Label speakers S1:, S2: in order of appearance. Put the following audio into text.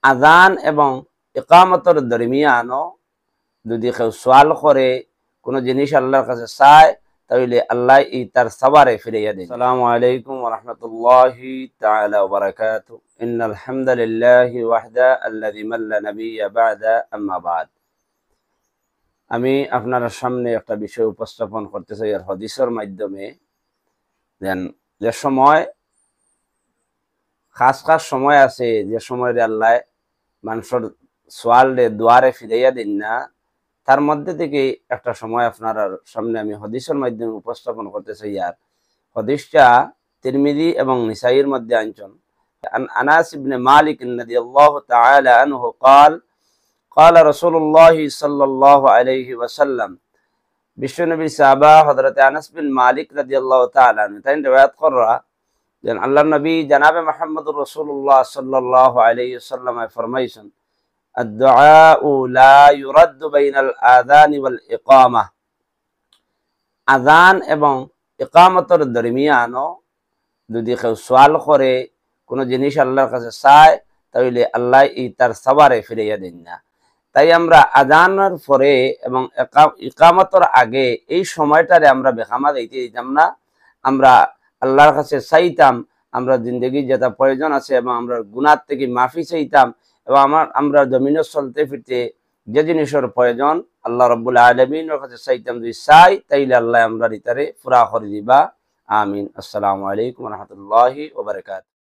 S1: আযান এবং ইকামতর দরমিয়ানও যদি কেউ সোয়াল করে কোনো জিনিস আল্লাহর কাছে চায় তাহলে আল্লাহ তার সবারে ফিরাইয়া দেন। আসসালামু আলাইকুম ওয়া রাহমাতুল্লাহি তাআলা ওয়া বারাকাতুহু। ইন্নাল হামদালিল্লাহি ওয়াহদা আল্লাযী মাল্লা নাবিয়্যা বা'দা আম্মা বা'দ। আমি আপনার সামনে একটা বিষয় উপস্থাপন করতে চাই আর হাদিসের মাধ্যমে। যে সময় খাস সময় আছে যে সময় আল্লাহ মানুষের সোয়ালে দুয়ারে ফিরাইয়া দিন না, তার মধ্যে থেকে একটা সময় আপনার সামনে আমি হাদিসের মাধ্যমে উপস্থাপন করতে চাই। আর হাদিসটা তিরমিজি এবং নিসাইর মধ্যে আনছেন। আনাস ইবনে মালিক রাদিয়াল্লাহু তাআলা আনহু قال قال رسول الله صلى الله عليه وسلم। বিশ্বনবী সাহাবা হযরত আনাস বিন মালিক রাদিয়াল্লাহু তাআলা আনহু তাই riwayat করা যে আল্লাহর নবী জনাবে মুহাম্মদুর রাসূলুল্লাহ সাল্লাল্লাহু আলাইহি ওয়াসাল্লাম ফরমাইছেন, الدعاء لا يرد بين الآذان والإقامة। আযান এবং ইকামতের দরমিয়ানও যদি কেউ সোয়াল করে কোনো জিনিস আল্লাহর কাছে চায় তাহলে আল্লাহ তার সবারে ফিরাইয়া দেন না। তাই আমরা আযানের পরে এবং ইকামতের আগে এই সময়টারে আমরা বেখামা দিতে দিতাম না। আমরা আল্লাহর কাছে চাইতাম আমরা জিন্দগির যেটা প্রয়োজন আছে এবং আমরা গুনাহ থেকে মাফি চাইতাম এবং আমরা জমিনে চলতে ফিরতে যে জিনিসের প্রয়োজন আল্লাহ রাব্বুল আলামিনের কাছে চাইতাম, যদি চাই তাইলে আল্লাহ আমরা ইতারে পুরা করে দিবা। আমিন। আসসালামু আলাইকুম ওয়া রাহমাতুল্লাহি ওয়া বারাকাতুহু।